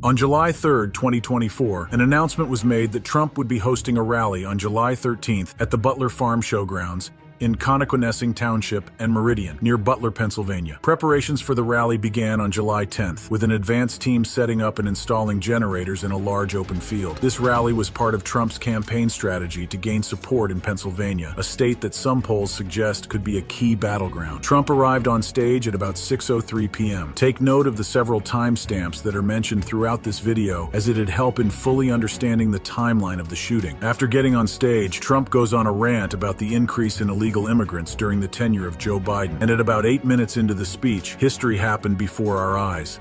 On July 3, 2024, an announcement was made that Trump would be hosting a rally on July 13th at the Butler Farm Showgrounds in Connoquenessing Township and Meridian, near Butler, Pennsylvania. Preparations for the rally began on July 10th, with an advance team setting up and installing generators in a large open field. This rally was part of Trump's campaign strategy to gain support in Pennsylvania, a state that some polls suggest could be a key battleground. Trump arrived on stage at about 6:03 p.m. Take note of the several timestamps that are mentioned throughout this video, as it'd help in fully understanding the timeline of the shooting. After getting on stage, Trump goes on a rant about the increase in illegal immigrants during the tenure of Joe Biden. And at about 8 minutes into the speech, history happened before our eyes.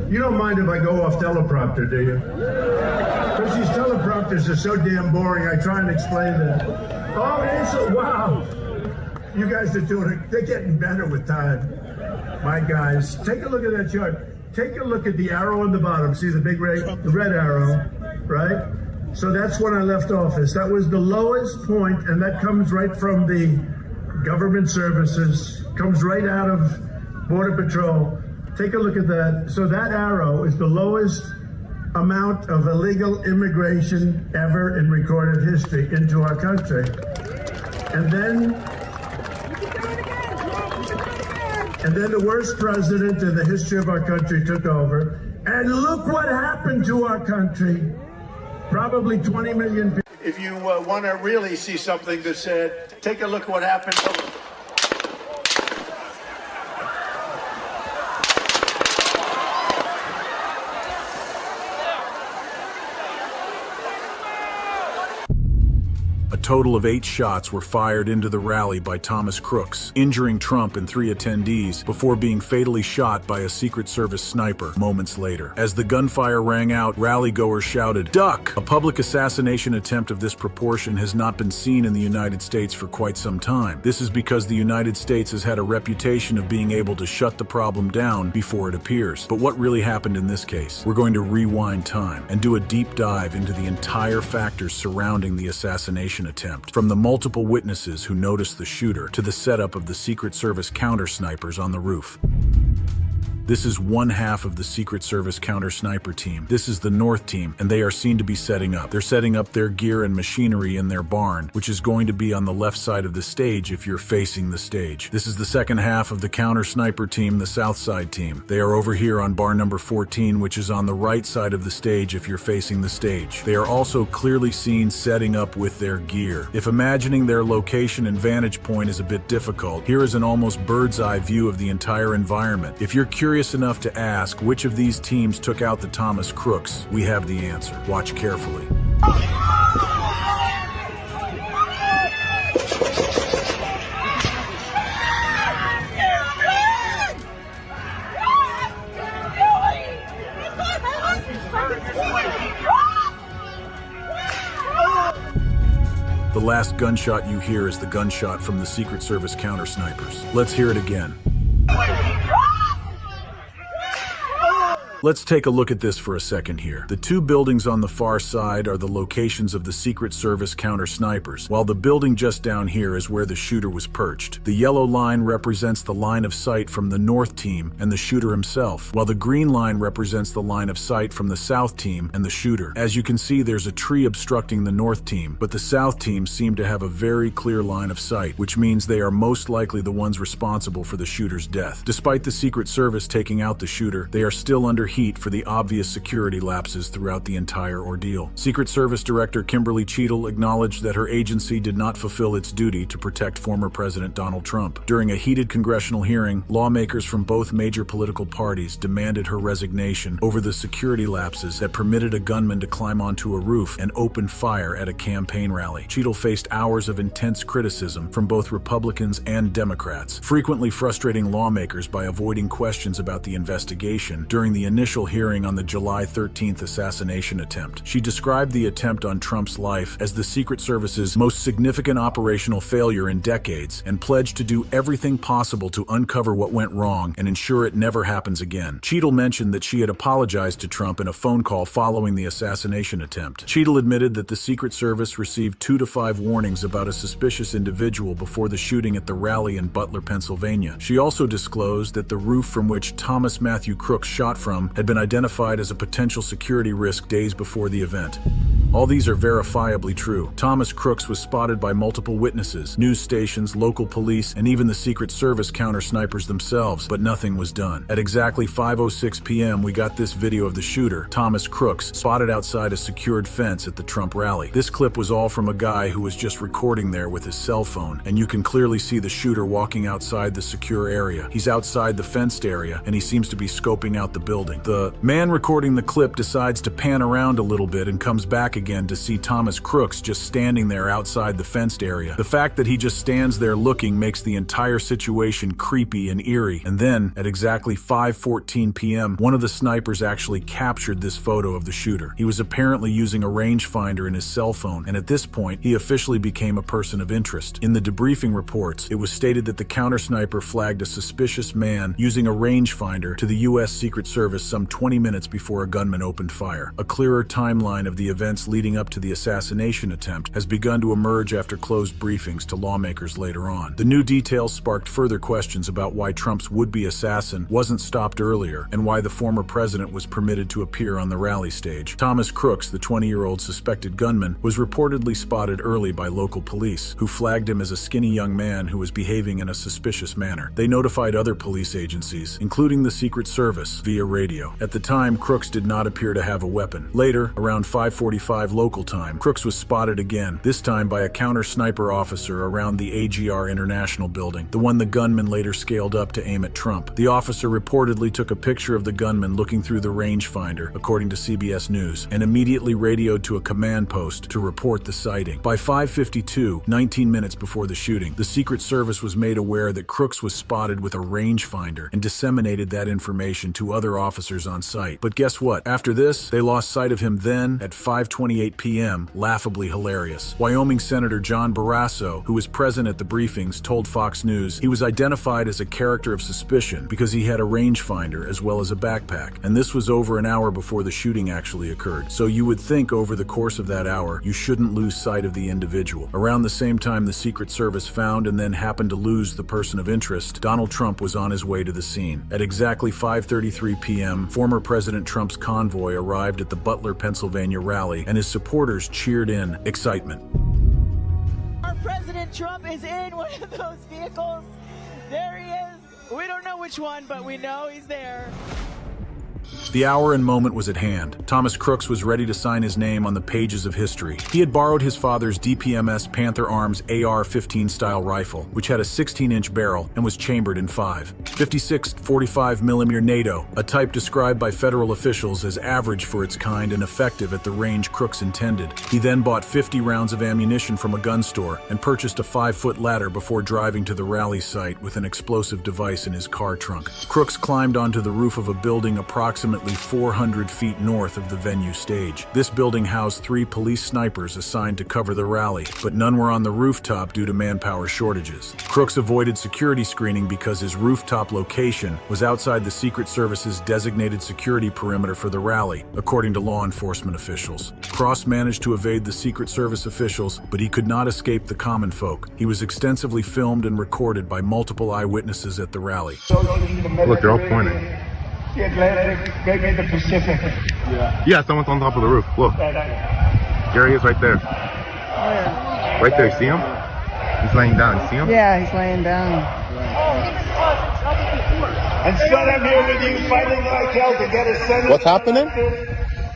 You don't mind if I go off teleprompter, do you? Because these teleprompters are so damn boring, I try and explain them. Oh, it is? Wow. You guys are doing it. They're getting better with time. My guys, take a look at that chart. Take a look at the arrow on the bottom. See the big red arrow, right? So that's when I left office. That was the lowest point, and that comes right from the government services, comes right out of Border Patrol. Take a look at that. So that arrow is the lowest amount of illegal immigration ever in recorded history into our country. And then the worst president in the history of our country took over. And look what happened to our country. Probably 20 million people. If you want to really see something that said, take a look what happened. A total of 8 shots were fired into the rally by Thomas Crooks, injuring Trump and 3 attendees before being fatally shot by a Secret Service sniper moments later. As the gunfire rang out, rally-goers shouted, "Duck!" A public assassination attempt of this proportion has not been seen in the United States for quite some time. This is because the United States has had a reputation of being able to shut the problem down before it appears. But what really happened in this case? We're going to rewind time and do a deep dive into the entire factors surrounding the assassination attempt, from the multiple witnesses who noticed the shooter to the setup of the Secret Service counter snipers on the roof. This is one half of the Secret Service counter sniper team. This is the North team, and they are seen to be setting up. They're setting up their gear and machinery in their barn, which is going to be on the left side of the stage if you're facing the stage. This is the second half of the counter sniper team, the South Side team. They are over here on barn number 14, which is on the right side of the stage if you're facing the stage. They are also clearly seen setting up with their gear. If imagining their location and vantage point is a bit difficult, here is an almost bird's eye view of the entire environment. If you're curious enough to ask which of these teams took out the Thomas Crooks, we have the answer. Watch carefully. The last gunshot you hear is the gunshot from the Secret Service counter snipers. Let's hear it again. Let's take a look at this for a second here. The 2 buildings on the far side are the locations of the Secret Service counter snipers, while the building just down here is where the shooter was perched. The yellow line represents the line of sight from the North team and the shooter himself, while the green line represents the line of sight from the South team and the shooter. As you can see, there's a tree obstructing the North team, but the South team seem to have a very clear line of sight, which means they are most likely the ones responsible for the shooter's death. Despite the Secret Service taking out the shooter, they are still under heat for the obvious security lapses throughout the entire ordeal. Secret Service Director Kimberly Cheadle acknowledged that her agency did not fulfill its duty to protect former President Donald Trump. During a heated congressional hearing, lawmakers from both major political parties demanded her resignation over the security lapses that permitted a gunman to climb onto a roof and open fire at a campaign rally. Cheadle faced hours of intense criticism from both Republicans and Democrats, frequently frustrating lawmakers by avoiding questions about the investigation during the initial hearing on the July 13th assassination attempt. She described the attempt on Trump's life as the Secret Service's most significant operational failure in decades and pledged to do everything possible to uncover what went wrong and ensure it never happens again. Cheadle mentioned that she had apologized to Trump in a phone call following the assassination attempt. Cheadle admitted that the Secret Service received 2 to 5 warnings about a suspicious individual before the shooting at the rally in Butler, Pennsylvania. She also disclosed that the roof from which Thomas Matthew Crooks shot from p.m., had bbeen identified as a potential security risk days before the event. All these are verifiably true. Thomas Crooks was spotted by multiple witnesses, news stations, local police, and even the Secret Service counter-snipers themselves, but nothing was done. At exactly 5:06 p.m., we got this video of the shooter, Thomas Crooks, spotted outside a secured fence at the Trump rally. This clip was all from a guy who was just recording there with his cell phone, and you can clearly see the shooter walking outside the secure area. He's outside the fenced area, and he seems to be scoping out the building. The man recording the clip decides to pan around a little bit and comes back again to see Thomas Crooks just standing there outside the fenced area. The fact that he just stands there looking makes the entire situation creepy and eerie. And then, at exactly 5:14 p.m., one of the snipers actually captured this photo of the shooter. He was apparently using a rangefinder in his cell phone, and at this point, he officially became a person of interest. In the debriefing reports, it was stated that the counter-sniper flagged a suspicious man using a rangefinder to the U.S. Secret Service some 20 minutes before a gunman opened fire. A clearer timeline of the events leading up to the assassination attempt has begun to emerge after closed briefings to lawmakers later on. The new details sparked further questions about why Trump's would-be assassin wasn't stopped earlier and why the former president was permitted to appear on the rally stage. Thomas Crooks, the 20-year-old suspected gunman, was reportedly spotted early by local police, who flagged him as a skinny young man who was behaving in a suspicious manner. They notified other police agencies, including the Secret Service, via radio. At the time, Crooks did not appear to have a weapon. Later, around 5:45 local time, Crooks was spotted again, this time by a counter-sniper officer around the AGR International building, the one the gunman later scaled up to aim at Trump. The officer reportedly took a picture of the gunman looking through the rangefinder, according to CBS News, and immediately radioed to a command post to report the sighting. By 5:52, 19 minutes before the shooting, the Secret Service was made aware that Crooks was spotted with a rangefinder and disseminated that information to other officers on site. But guess what? After this, they lost sight of him then at 5:28 p.m., laughably hilarious. Wyoming Senator John Barrasso, who was present at the briefings, told Fox News he was identified as a character of suspicion because he had a rangefinder as well as a backpack, and this was over an hour before the shooting actually occurred. So you would think over the course of that hour, you shouldn't lose sight of the individual. Around the same time the Secret Service found and then happened to lose the person of interest, Donald Trump was on his way to the scene. At exactly 5:33 p.m., former President Trump's convoy arrived at the Butler, Pennsylvania rally, and his supporters cheered in excitement. Our President Trump is in one of those vehicles. There he is. We don't know which one, but we know he's there. The hour and moment was at hand. Thomas Crooks was ready to sign his name on the pages of history. He had borrowed his father's DPMS Panther Arms AR-15 style rifle, which had a 16-inch barrel and was chambered in 5.56 45mm NATO, a type described by federal officials as average for its kind and effective at the range Crooks intended. He then bought 50 rounds of ammunition from a gun store and purchased a 5-foot ladder before driving to the rally site with an explosive device in his car trunk. Crooks climbed onto the roof of a building approximately 400 feet north of the venue stage. This building housed 3 police snipers assigned to cover the rally, but none were on the rooftop due to manpower shortages. Crooks avoided security screening because his rooftop location was outside the Secret Service's designated security perimeter for the rally, according to law enforcement officials. Cross managed to evade the Secret Service officials, but he could not escape the common folk. He was extensively filmed and recorded by multiple eyewitnesses at the rally. Look, they're all pointing. The Atlantic, maybe the Pacific. Yeah, someone's on top of the roof. Look. There he is right there. Where? Right there, you see him? He's laying down, you see him? Yeah, he's laying down. And still I'm here with you fighting like hell to get a Senate. What's happening?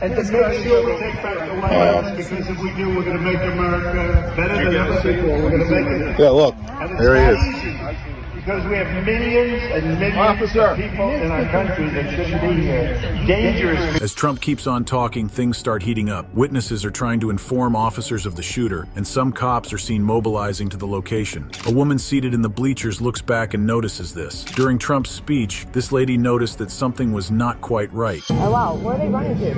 And to make sure we take back the White House, because if we do, we're going to make America better than ever before. We're going to make it. Yeah, look. There he is. Easy, because we have millions and millions of people in our country that shouldn't be here. Dangerous. As Trump keeps on talking, things start heating up. Witnesses are trying to inform officers of the shooter, and some cops are seen mobilizing to the location. A woman seated in the bleachers looks back and notices this. During Trump's speech, this lady noticed that something was not quite right. Oh wow, where are they running to?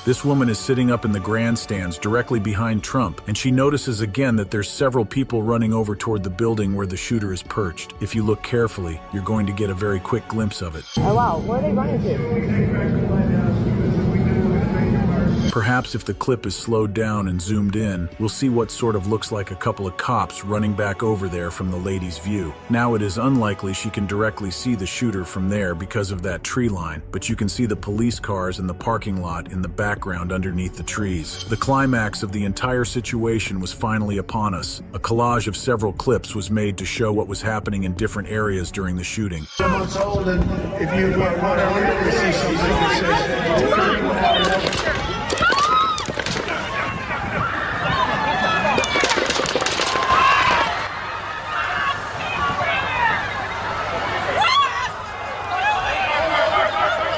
This woman is sitting up in the grandstands directly behind Trump, and she notices again that there's several people running over toward the building where the shooter is perched. If you look carefully, you're going to get a very quick glimpse of it. Oh wow, where are they running to? Perhaps if the clip is slowed down and zoomed in, we'll see what sort of looks like a couple of cops running back over there from the lady's view. Now, it is unlikely she can directly see the shooter from there because of that tree line, but you can see the police cars in the parking lot in the background underneath the trees. The climax of the entire situation was finally upon us. A collage of several clips was made to show what was happening in different areas during the shooting. Someone's old, and if you want to really see something that says,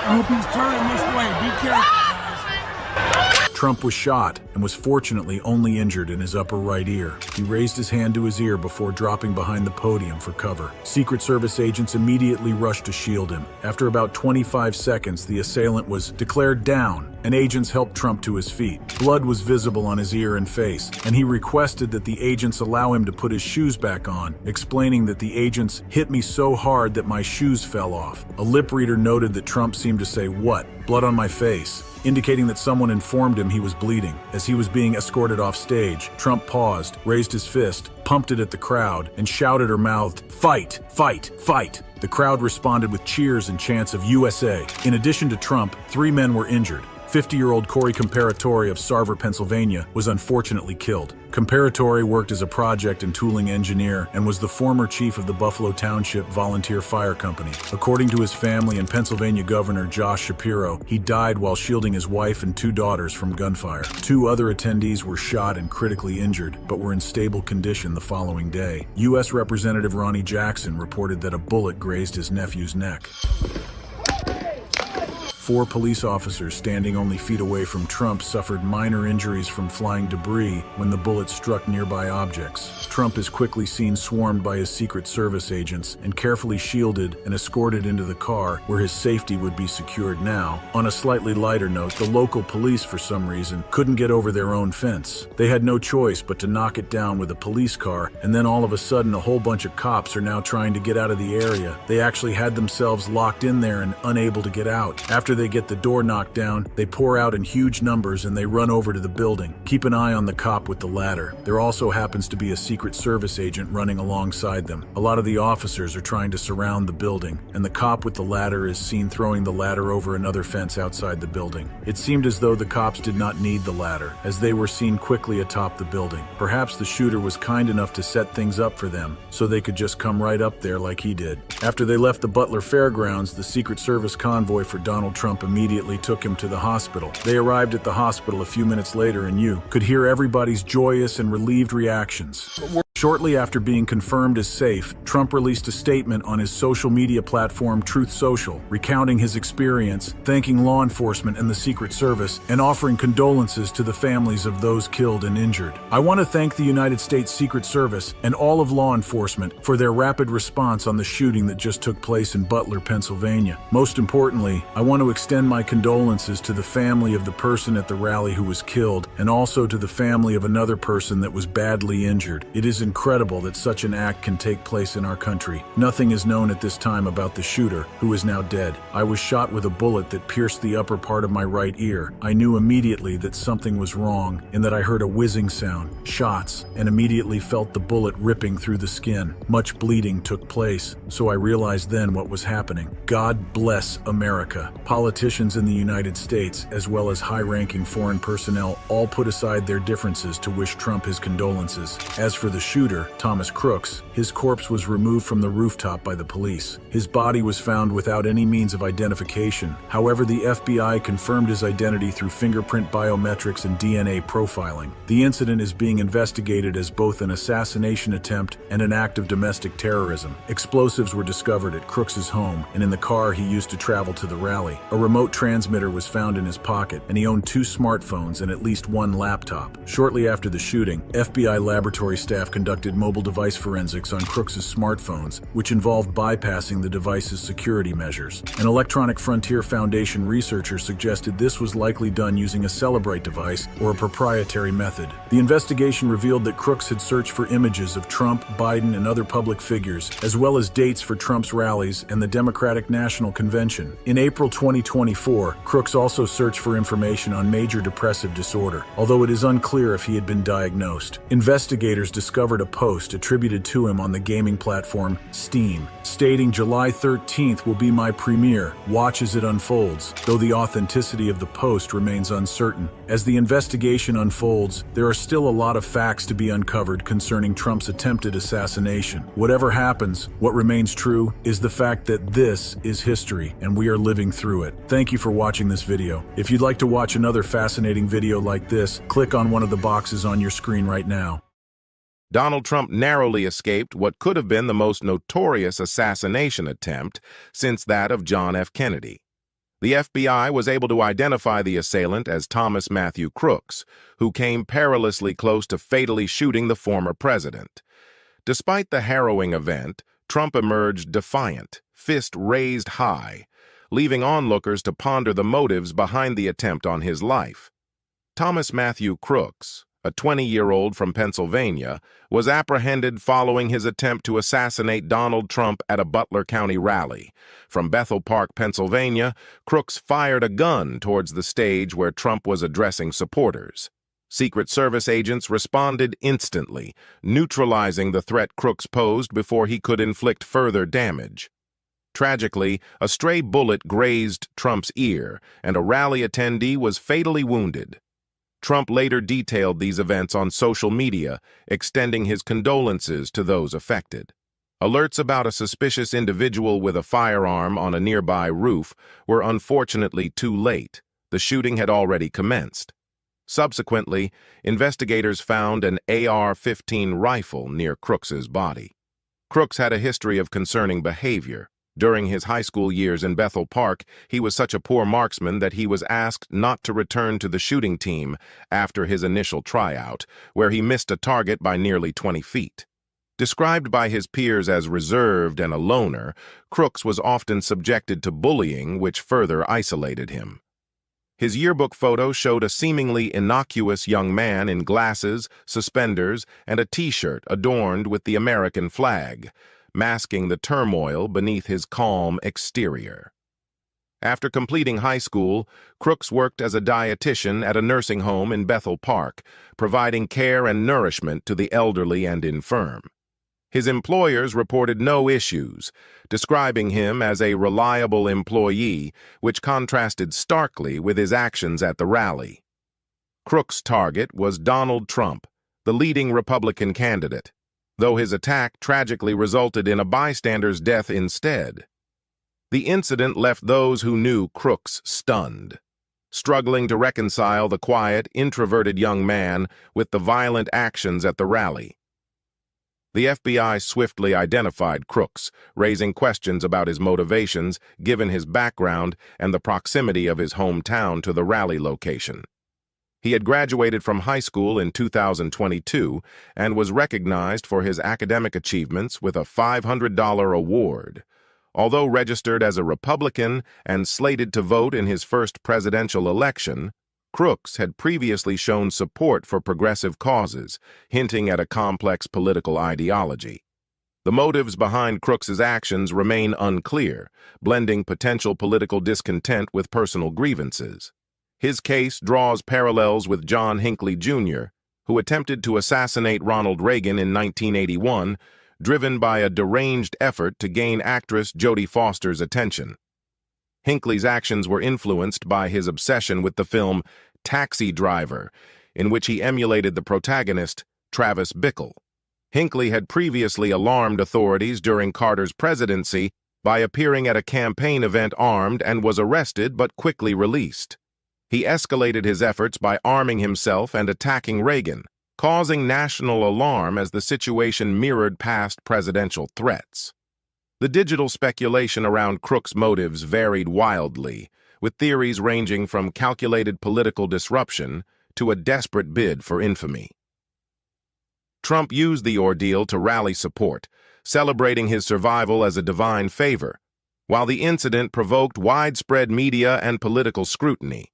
I hope he's turning this way. Be careful. Trump was shot and was fortunately only injured in his upper right ear. He raised his hand to his ear before dropping behind the podium for cover. Secret Service agents immediately rushed to shield him. After about 25 seconds, the assailant was declared down, and agents helped Trump to his feet. Blood was visible on his ear and face, and he requested that the agents allow him to put his shoes back on, explaining that the agents hit me so hard that my shoes fell off. A lip reader noted that Trump seemed to say, "What? Blood on my face?" indicating that someone informed him he was bleeding. As he was being escorted off stage, Trump paused, raised his fist, pumped it at the crowd, and shouted or mouthed, "Fight! Fight! Fight!" The crowd responded with cheers and chants of USA. In addition to Trump, 3 men were injured. 50-year-old Corey Comparatore of Sarver, Pennsylvania, was unfortunately killed. Comparatore worked as a project and tooling engineer and was the former chief of the Buffalo Township Volunteer Fire Company. According to his family and Pennsylvania Governor Josh Shapiro, he died while shielding his wife and 2 daughters from gunfire. 2 other attendees were shot and critically injured, but were in stable condition the following day. U.S. Representative Ronnie Jackson reported that a bullet grazed his nephew's neck. 4 police officers standing only feet away from Trump suffered minor injuries from flying debris when the bullet struck nearby objects. Trump is quickly seen swarmed by his Secret Service agents and carefully shielded and escorted into the car where his safety would be secured now. On a slightly lighter note, the local police, for some reason, couldn't get over their own fence. They had no choice but to knock it down with a police car, and then all of a sudden a whole bunch of cops are now trying to get out of the area. They actually had themselves locked in there and unable to get out. After they get the door knocked down, they pour out in huge numbers and they run over to the building. Keep an eye on the cop with the ladder. There also happens to be a Secret Service agent running alongside them. A lot of the officers are trying to surround the building, and the cop with the ladder is seen throwing the ladder over another fence outside the building. It seemed as though the cops did not need the ladder, as they were seen quickly atop the building. Perhaps the shooter was kind enough to set things up for them, so they could just come right up there like he did. After they left the Butler Fairgrounds, the Secret Service convoy for Donald Trump immediately took him to the hospital. They arrived at the hospital a few minutes later, and you could hear everybody's joyous and relieved reactions. Shortly after being confirmed as safe, Trump released a statement on his social media platform Truth Social, recounting his experience, thanking law enforcement and the Secret Service, and offering condolences to the families of those killed and injured. "I want to thank the United States Secret Service and all of law enforcement for their rapid response on the shooting that just took place in Butler, Pennsylvania. Most importantly, I want to extend my condolences to the family of the person at the rally who was killed, and also to the family of another person that was badly injured. It is incredible that such an act can take place in our country. Nothing is known at this time about the shooter, who is now dead. I was shot with a bullet that pierced the upper part of my right ear. I knew immediately that something was wrong, and that I heard a whizzing sound, shots, and immediately felt the bullet ripping through the skin. Much bleeding took place, so I realized then what was happening. God bless America." Politicians in the United States, as well as high-ranking foreign personnel, all put aside their differences to wish Trump his condolences. As for the shooter, Thomas Crooks, his corpse was removed from the rooftop by the police. His body was found without any means of identification. However, the FBI confirmed his identity through fingerprint biometrics and DNA profiling. The incident is being investigated as both an assassination attempt and an act of domestic terrorism. Explosives were discovered at Crooks's home and in the car he used to travel to the rally. A remote transmitter was found in his pocket, and he owned 2 smartphones and at least 1 laptop. Shortly after the shooting, FBI laboratory staff conducted conducted mobile device forensics on Crooks' smartphones, which involved bypassing the device's security measures. An Electronic Frontier Foundation researcher suggested this was likely done using a Celebrate device or a proprietary method. The investigation revealed that Crooks had searched for images of Trump, Biden, and other public figures, as well as dates for Trump's rallies and the Democratic National Convention. In April 2024, Crooks also searched for information on major depressive disorder, although it is unclear if he had been diagnosed. Investigators discovered a post attributed to him on the gaming platform Steam, stating July 13th will be my premiere, watch as it unfolds, though the authenticity of the post remains uncertain. As the investigation unfolds, there are still a lot of facts to be uncovered concerning Trump's attempted assassination. Whatever happens, what remains true is the fact that this is history and we are living through it. Thank you for watching this video. If you'd like to watch another fascinating video like this, click on one of the boxes on your screen right now. Donald Trump narrowly escaped what could have been the most notorious assassination attempt since that of John F. Kennedy. The FBI was able to identify the assailant as Thomas Matthew Crooks, who came perilously close to fatally shooting the former president. Despite the harrowing event, Trump emerged defiant, fist raised high, leaving onlookers to ponder the motives behind the attempt on his life. Thomas Matthew Crooks, a 20-year-old from Pennsylvania, was apprehended following his attempt to assassinate Donald Trump at a Butler County rally. From Bethel Park, Pennsylvania, Crooks fired a gun towards the stage where Trump was addressing supporters. Secret Service agents responded instantly, neutralizing the threat Crooks posed before he could inflict further damage. Tragically, a stray bullet grazed Trump's ear, and a rally attendee was fatally wounded. Trump later detailed these events on social media, extending his condolences to those affected. Alerts about a suspicious individual with a firearm on a nearby roof were unfortunately too late. The shooting had already commenced. Subsequently, investigators found an AR-15 rifle near Crooks's body. Crooks had a history of concerning behavior. During his high school years in Bethel Park, he was such a poor marksman that he was asked not to return to the shooting team after his initial tryout, where he missed a target by nearly 20 feet. Described by his peers as reserved and a loner, Crooks was often subjected to bullying, which further isolated him. His yearbook photo showed a seemingly innocuous young man in glasses, suspenders, and a T-shirt adorned with the American flag, masking the turmoil beneath his calm exterior. After completing high school, Crooks worked as a dietitian at a nursing home in Bethel Park, providing care and nourishment to the elderly and infirm. His employers reported no issues, describing him as a reliable employee, which contrasted starkly with his actions at the rally. Crooks' target was Donald Trump, the leading Republican candidate, though his attack tragically resulted in a bystander's death instead. The incident left those who knew Crooks stunned, struggling to reconcile the quiet, introverted young man with the violent actions at the rally. The FBI swiftly identified Crooks, raising questions about his motivations given his background and the proximity of his hometown to the rally location. He had graduated from high school in 2022 and was recognized for his academic achievements with a $500 award. Although registered as a Republican and slated to vote in his first presidential election, Crooks had previously shown support for progressive causes, hinting at a complex political ideology. The motives behind Crooks's actions remain unclear, blending potential political discontent with personal grievances. His case draws parallels with John Hinckley Jr., who attempted to assassinate Ronald Reagan in 1981, driven by a deranged effort to gain actress Jodie Foster's attention. Hinckley's actions were influenced by his obsession with the film Taxi Driver, in which he emulated the protagonist, Travis Bickle. Hinckley had previously alarmed authorities during Carter's presidency by appearing at a campaign event armed and was arrested but quickly released. He escalated his efforts by arming himself and attacking Reagan, causing national alarm as the situation mirrored past presidential threats. The digital speculation around Crooks' motives varied wildly, with theories ranging from calculated political disruption to a desperate bid for infamy. Trump used the ordeal to rally support, celebrating his survival as a divine favor, while the incident provoked widespread media and political scrutiny.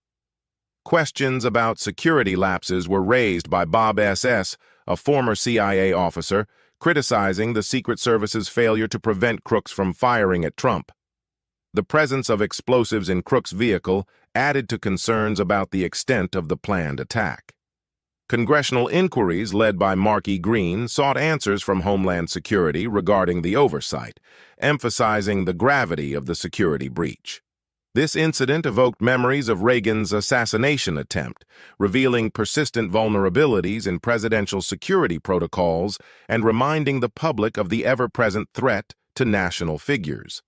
Questions about security lapses were raised by Bob S.S., a former CIA officer, criticizing the Secret Service's failure to prevent crooks from firing at Trump. The presence of explosives in Crook's vehicle added to concerns about the extent of the planned attack. Congressional inquiries led by Mark E. Green sought answers from Homeland Security regarding the oversight, emphasizing the gravity of the security breach. This incident evoked memories of Reagan's assassination attempt, revealing persistent vulnerabilities in presidential security protocols and reminding the public of the ever-present threat to national figures.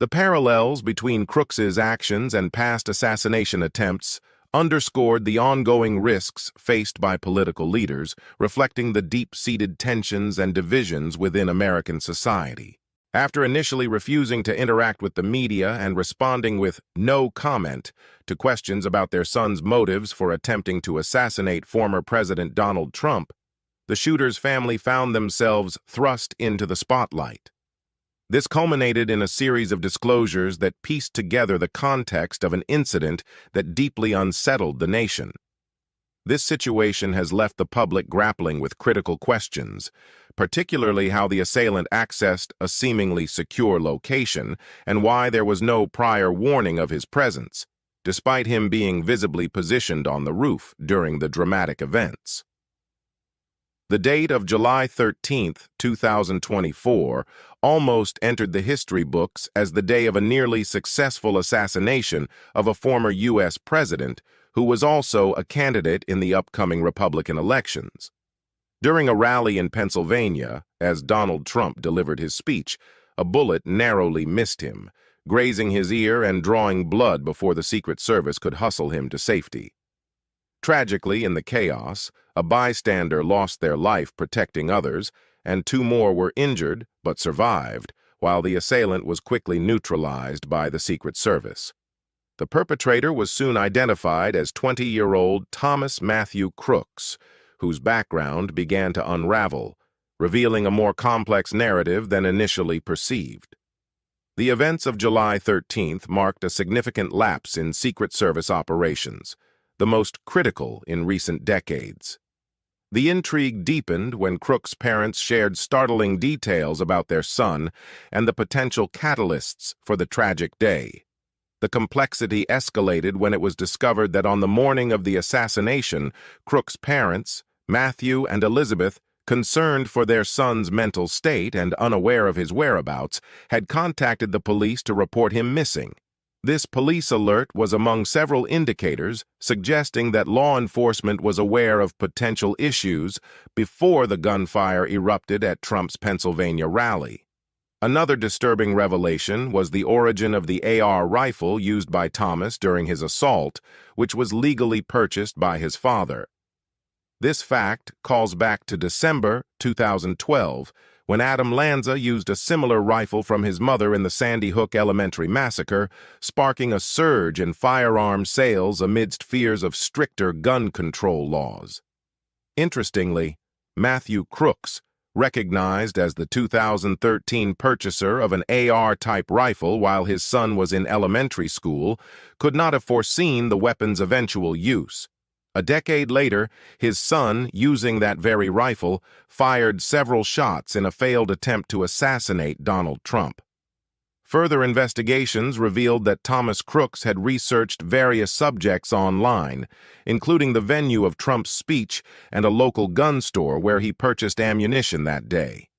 The parallels between Crooks's actions and past assassination attempts underscored the ongoing risks faced by political leaders, reflecting the deep-seated tensions and divisions within American society. After initially refusing to interact with the media and responding with no comment to questions about their son's motives for attempting to assassinate former President Donald Trump, the shooter's family found themselves thrust into the spotlight. This culminated in a series of disclosures that pieced together the context of an incident that deeply unsettled the nation. This situation has left the public grappling with critical questions, particularly how the assailant accessed a seemingly secure location and why there was no prior warning of his presence, despite him being visibly positioned on the roof during the dramatic events. The date of July 13, 2024, almost entered the history books as the day of a nearly successful assassination of a former U.S. president who was also a candidate in the upcoming Republican elections. During a rally in Pennsylvania, as Donald Trump delivered his speech, a bullet narrowly missed him, grazing his ear and drawing blood before the Secret Service could hustle him to safety. Tragically, in the chaos, a bystander lost their life protecting others, and 2 more were injured but survived, while the assailant was quickly neutralized by the Secret Service. The perpetrator was soon identified as 20-year-old Thomas Matthew Crooks, whose background began to unravel, revealing a more complex narrative than initially perceived. The events of July 13th marked a significant lapse in Secret Service operations, the most critical in recent decades. The intrigue deepened when Crook's parents shared startling details about their son and the potential catalysts for the tragic day. The complexity escalated when it was discovered that on the morning of the assassination, Crook's parents, Matthew and Elizabeth, concerned for their son's mental state and unaware of his whereabouts, had contacted the police to report him missing. This police alert was among several indicators suggesting that law enforcement was aware of potential issues before the gunfire erupted at Trump's Pennsylvania rally. Another disturbing revelation was the origin of the AR rifle used by Thomas during his assault, which was legally purchased by his father. This fact calls back to December 2012, when Adam Lanza used a similar rifle from his mother in the Sandy Hook Elementary massacre, sparking a surge in firearm sales amidst fears of stricter gun control laws. Interestingly, Matthew Crooks, recognized as the 2013 purchaser of an AR-type rifle while his son was in elementary school, could not have foreseen the weapon's eventual use. A decade later, his son, using that very rifle, fired several shots in a failed attempt to assassinate Donald Trump. Further investigations revealed that Thomas Crooks had researched various subjects online, including the venue of Trump's speech and a local gun store where he purchased ammunition that day.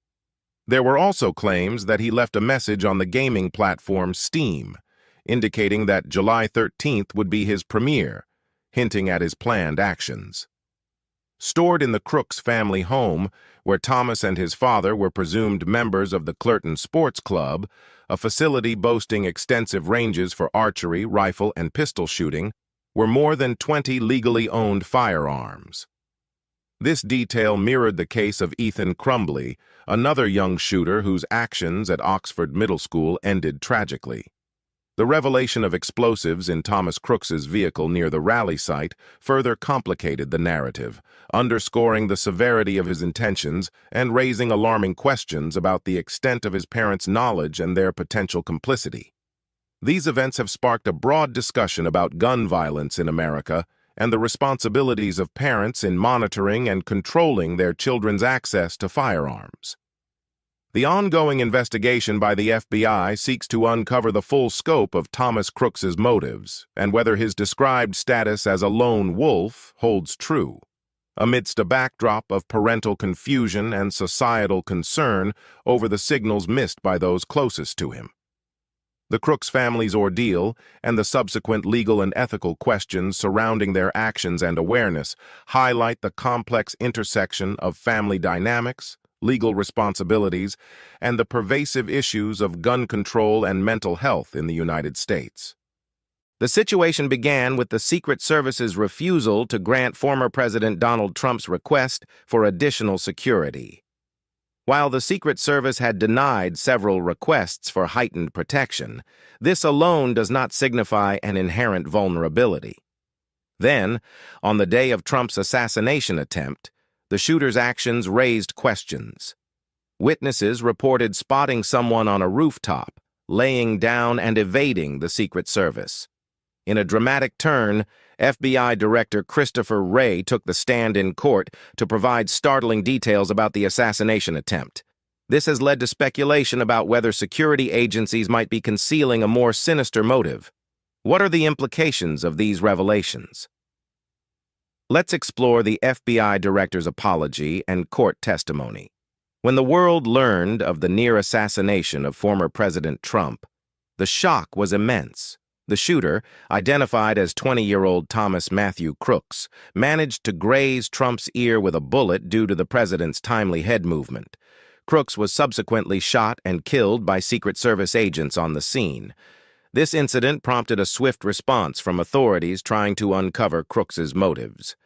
There were also claims that he left a message on the gaming platform Steam, indicating that July 13th would be his premiere, hinting at his planned actions. Stored in the Crooks family home, where Thomas and his father were presumed members of the Clerton Sports Club, a facility boasting extensive ranges for archery, rifle, and pistol shooting, were more than 20 legally owned firearms. This detail mirrored the case of Ethan Crumbley, another young shooter whose actions at Oxford Middle School ended tragically. The revelation of explosives in Thomas Crooks's vehicle near the rally site further complicated the narrative, underscoring the severity of his intentions and raising alarming questions about the extent of his parents' knowledge and their potential complicity. These events have sparked a broad discussion about gun violence in America and the responsibilities of parents in monitoring and controlling their children's access to firearms. The ongoing investigation by the FBI seeks to uncover the full scope of Thomas Crooks's motives and whether his described status as a lone wolf holds true. Amidst a backdrop of parental confusion and societal concern over the signals missed by those closest to him. The Crooks family's ordeal and the subsequent legal and ethical questions surrounding their actions and awareness highlight the complex intersection of family dynamics, legal responsibilities, and the pervasive issues of gun control and mental health in the United States. The situation began with the Secret Service's refusal to grant former President Donald Trump's request for additional security. While the Secret Service had denied several requests for heightened protection, this alone does not signify an inherent vulnerability. Then, on the day of Trump's assassination attempt, the shooter's actions raised questions. Witnesses reported spotting someone on a rooftop, laying down and evading the Secret Service. In a dramatic turn, FBI Director Christopher Wray took the stand in court to provide startling details about the assassination attempt. This has led to speculation about whether security agencies might be concealing a more sinister motive. What are the implications of these revelations? Let's explore the FBI Director's apology and court testimony. When the world learned of the near assassination of former President Trump, the shock was immense. The shooter, identified as 20-year-old Thomas Matthew Crooks, managed to graze Trump's ear with a bullet due to the president's timely head movement. Crooks was subsequently shot and killed by Secret Service agents on the scene. This incident prompted a swift response from authorities trying to uncover Crooks's motives.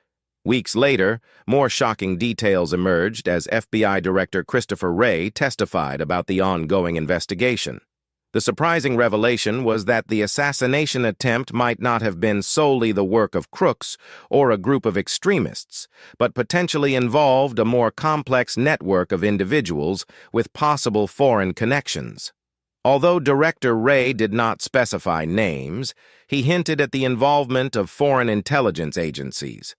Weeks later, more shocking details emerged as FBI Director Christopher Wray testified about the ongoing investigation. The surprising revelation was that the assassination attempt might not have been solely the work of crooks or a group of extremists, but potentially involved a more complex network of individuals with possible foreign connections. Although Director Wray did not specify names, he hinted at the involvement of foreign intelligence agencies.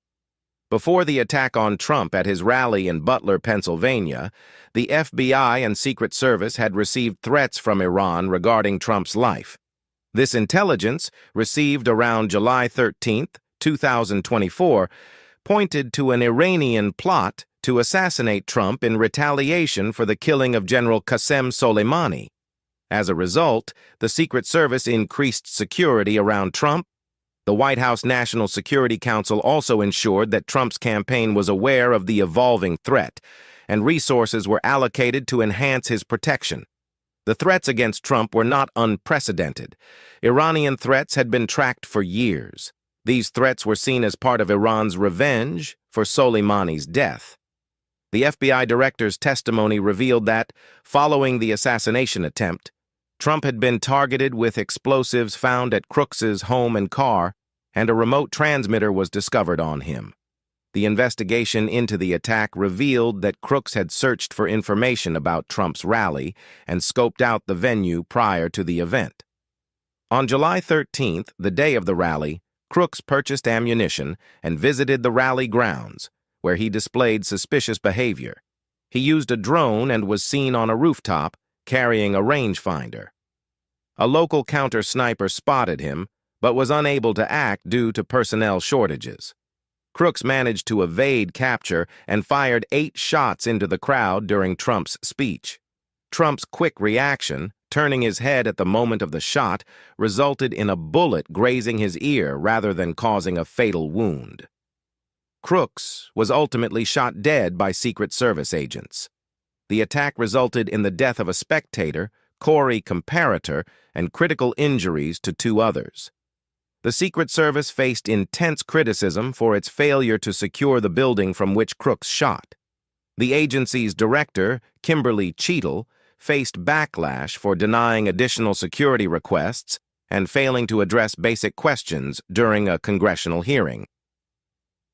Before the attack on Trump at his rally in Butler, Pennsylvania, the FBI and Secret Service had received threats from Iran regarding Trump's life. This intelligence, received around July 13, 2024, pointed to an Iranian plot to assassinate Trump in retaliation for the killing of General Qasem Soleimani. As a result, the Secret Service increased security around Trump. The White House National Security Council also ensured that Trump's campaign was aware of the evolving threat, and resources were allocated to enhance his protection. The threats against Trump were not unprecedented. Iranian threats had been tracked for years. These threats were seen as part of Iran's revenge for Soleimani's death. The FBI director's testimony revealed that, following the assassination attempt, Trump had been targeted with explosives found at Crooks's home and car, and a remote transmitter was discovered on him. The investigation into the attack revealed that Crooks had searched for information about Trump's rally and scoped out the venue prior to the event. On July 13th, the day of the rally, Crooks purchased ammunition and visited the rally grounds, where he displayed suspicious behavior. He used a drone and was seen on a rooftop, carrying a rangefinder. A local counter-sniper spotted him, but was unable to act due to personnel shortages. Crooks managed to evade capture and fired 8 shots into the crowd during Trump's speech. Trump's quick reaction, turning his head at the moment of the shot, resulted in a bullet grazing his ear rather than causing a fatal wound. Crooks was ultimately shot dead by Secret Service agents. The attack resulted in the death of a spectator, Corey Comparator, and critical injuries to 2 others. The Secret Service faced intense criticism for its failure to secure the building from which Crooks shot. The agency's director, Kimberly Cheadle, faced backlash for denying additional security requests and failing to address basic questions during a congressional hearing.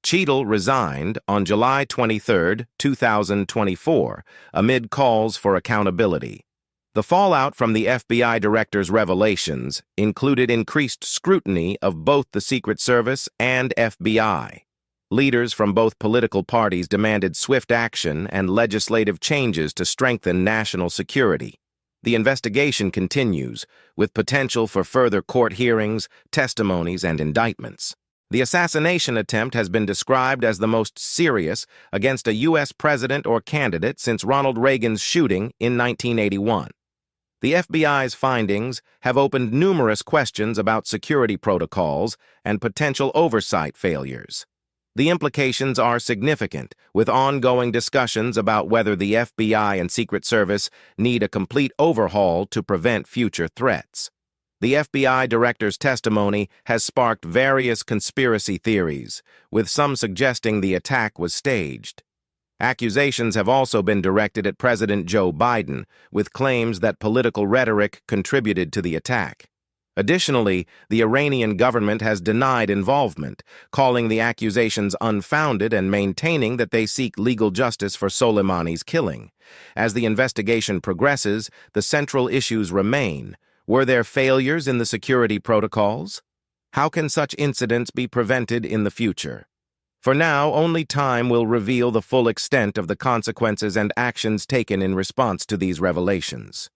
Cheadle resigned on July 23, 2024, amid calls for accountability. The fallout from the FBI director's revelations included increased scrutiny of both the Secret Service and FBI. Leaders from both political parties demanded swift action and legislative changes to strengthen national security. The investigation continues, with potential for further court hearings, testimonies, and indictments. The assassination attempt has been described as the most serious against a U.S. president or candidate since Ronald Reagan's shooting in 1981. The FBI's findings have opened numerous questions about security protocols and potential oversight failures. The implications are significant, with ongoing discussions about whether the FBI and Secret Service need a complete overhaul to prevent future threats. The FBI director's testimony has sparked various conspiracy theories, with some suggesting the attack was staged. Accusations have also been directed at President Joe Biden, with claims that political rhetoric contributed to the attack. Additionally, the Iranian government has denied involvement, calling the accusations unfounded and maintaining that they seek legal justice for Soleimani's killing. As the investigation progresses, the central issues remain. Were there failures in the security protocols? How can such incidents be prevented in the future? For now, only time will reveal the full extent of the consequences and actions taken in response to these revelations.